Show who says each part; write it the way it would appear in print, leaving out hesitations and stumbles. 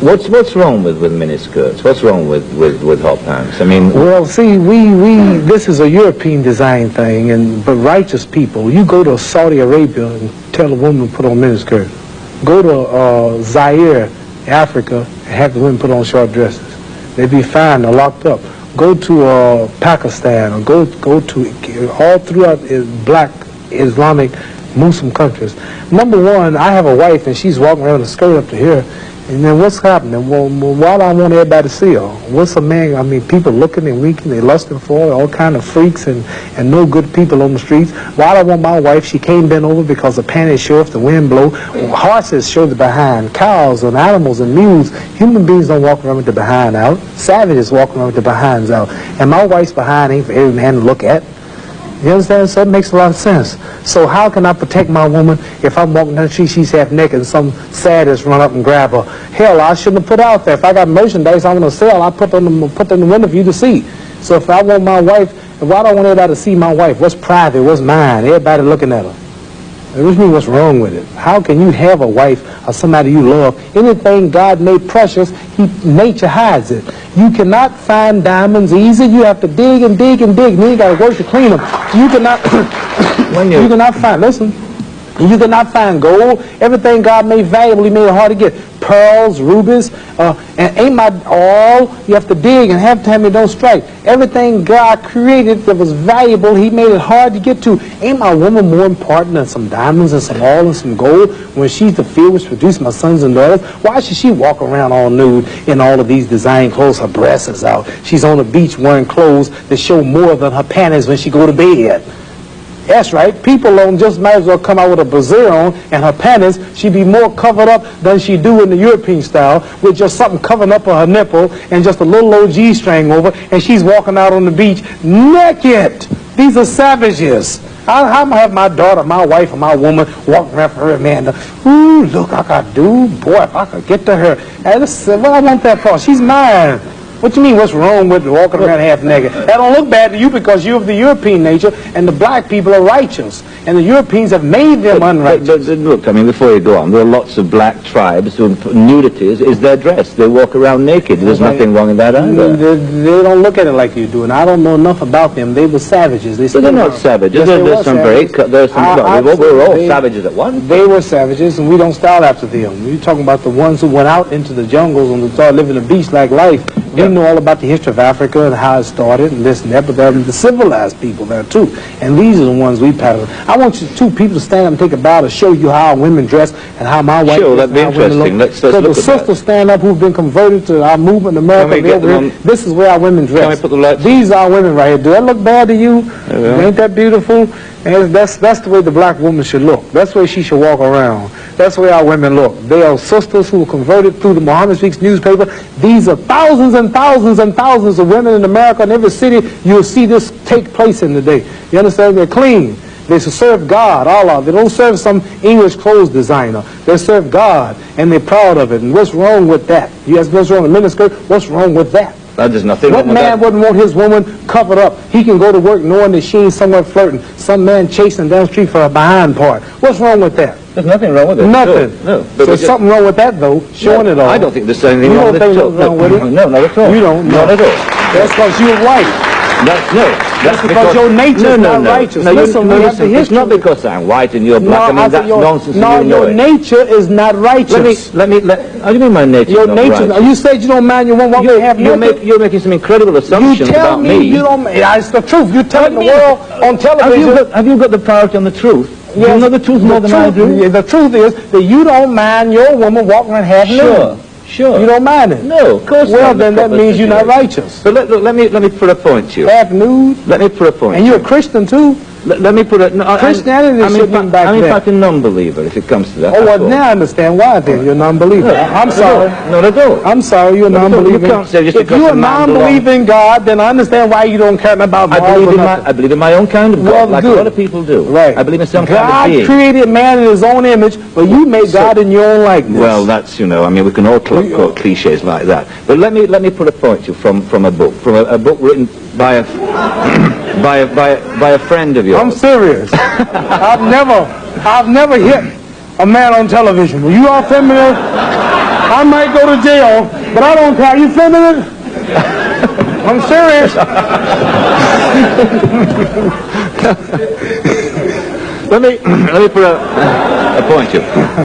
Speaker 1: What's wrong with miniskirts? What's wrong with hot pants? I mean,
Speaker 2: well, see, this is a European design thing, but righteous people, you go to Saudi Arabia and tell a woman to put on miniskirt. Go to Zaire, Africa, and have the women put on short dresses. They'd be fine or locked up. Go to Pakistan, or go to all throughout black Islamic Muslim countries. Number one, I have a wife and she's walking around with a skirt up to here, and then what's happening? Well, why do I want everybody to see her? What's a man? I mean, people looking and winking, they lusting for her, all kind of freaks and no good people on the streets. Why do I want my wife? She can't bend over because the panties show if the wind blow. Horses show the behind. Cows and animals and mules. Human beings don't walk around with the behind out. Savages walk around with the behinds out. And my wife's behind ain't for every man to look at. You understand? So it makes a lot of sense. So how can I protect my woman if I'm walking down the street, she's half naked, and some sadist run up and grab her? Hell, I shouldn't have put out there. If I got merchandise I want to sell, I put in the window for you to see. So if I want my wife, why do I want everybody to see my wife? What's private? What's mine? Everybody looking at her. Which means what's wrong with it? How can you have a wife or somebody you love? Anything God made precious, nature hides it. You cannot find diamonds easy. You have to dig and dig and dig. And then you got to work to clean them. You cannot. You cannot find. Listen. You cannot find gold. Everything God made valuable, He made it hard to get. Pearls, rubies, and ain't my all. You have to dig, and half the time it don't strike. Everything God created that was valuable, He made it hard to get to. Ain't my woman more important than some diamonds and some oil and some gold when she's the field which produced my sons and daughters? Why should she walk around all nude in all of these design clothes? Her breasts is out. She's on the beach wearing clothes that show more than her panties when she go to bed. That's right. People just might as well come out with a brassiere on and her panties. She'd be more covered up than she do in the European style with just something covering up her nipple and just a little old G-string over, and she's walking out on the beach naked. These are savages. How am I have my daughter, my wife, or my woman walking around for her man? Ooh, look, I got dude. Boy, if I could get to her. And what I want that for? She's mine. What you mean, what's wrong with walking around half naked? That don't look bad to you because you're of the European nature, and the black people are righteous. And the Europeans have made them unrighteous.
Speaker 1: But look, I mean, before you go on, there are lots of black tribes who nudity is their dress. They walk around naked. There's nothing wrong in that either.
Speaker 2: They don't look at it like you do, and I don't know enough about them. They were savages.
Speaker 1: They're not savages.
Speaker 2: Yes,
Speaker 1: we were all savages at once.
Speaker 2: They were savages, and we don't style after them. You're talking about the ones who went out into the jungles and started living a beast-like life. We know all about the history of Africa and how it started and this and that, but there are the civilized people there too. And these are the ones we pattern. I want you two people to stand up and take a bow to show you how our women dress and how my wife
Speaker 1: Sure, that'd be interesting. Let's
Speaker 2: so
Speaker 1: look
Speaker 2: the
Speaker 1: at
Speaker 2: sisters
Speaker 1: that.
Speaker 2: Stand up who've been converted to our movement in America. This is where our women dress.
Speaker 1: Can we put the lights?
Speaker 2: These are our women right here. Do that look bad to you? Ain't that beautiful? And that's the way the black woman should look. That's the way she should walk around. That's the way our women look. They are sisters who were converted through the Muhammad Speaks newspaper. These are thousands and thousands and thousands of women in America. In every city, you'll see this take place in the day. You understand? They're clean. They serve God, Allah. They don't serve some English clothes designer. They serve God, and they're proud of it. And what's wrong with that? You ask what's wrong with miniskirt? What's wrong with that?
Speaker 1: There's nothing
Speaker 2: wrong with that. What man wouldn't want his woman covered up? He can go to work knowing that she ain't somewhere flirting. Some man chasing down the street for a behind part. What's wrong with that?
Speaker 1: There's nothing wrong with it.
Speaker 2: Nothing.
Speaker 1: No.
Speaker 2: So there's something wrong with that, though, showing it all.
Speaker 1: I don't think there's anything wrong with it.
Speaker 2: You don't think there's wrong with it?
Speaker 1: No, not at all.
Speaker 2: You don't?
Speaker 1: Not at all.
Speaker 2: That's because you're white. That's because your nature is not righteous. Listen,
Speaker 1: it's not because I'm white and you're black. I mean, that's nonsense.
Speaker 2: No, your nature is not righteous.
Speaker 1: How do you mean my nature is not righteous?
Speaker 2: You said you don't mind your woman
Speaker 1: You're making some incredible assumptions about me.
Speaker 2: You don't. It's the truth. You're telling the world on television.
Speaker 1: Have you got the priority on the truth?
Speaker 2: Yes,
Speaker 1: you know the truth more than I do?
Speaker 2: The truth is that you don't mind your woman walking around half nude.
Speaker 1: Sure.
Speaker 2: You don't mind it?
Speaker 1: No, of course not.
Speaker 2: Well, then that means you're not righteous.
Speaker 1: But let me put a point to you.
Speaker 2: Half nude?
Speaker 1: Let me put a point.
Speaker 2: And you're a Christian too?
Speaker 1: Let me put it. No,
Speaker 2: Christianity shouldn't back
Speaker 1: I'm in fact a non-believer if it comes to that.
Speaker 2: Oh, well, now I understand why then. You're a non-believer.
Speaker 1: No,
Speaker 2: I'm sorry.
Speaker 1: Not at all.
Speaker 2: I'm sorry, you're a non-believer.
Speaker 1: You can't say just
Speaker 2: if you're a non-believer in God, then I understand why you don't care about God.
Speaker 1: I believe in my own kind of God, like a lot of people do.
Speaker 2: Right.
Speaker 1: I believe in some kind of being.
Speaker 2: God created man in his own image, but you made God in your own likeness.
Speaker 1: Well, that's, I mean, we can all quote cliches like that. But let me put a point to you from a book, a book written by a friend of yours.
Speaker 2: I'm serious. I've never hit a man on television. Were you all familiar? I might go to jail, but I don't care. You filming it? I'm serious.
Speaker 1: Let me put a point to you.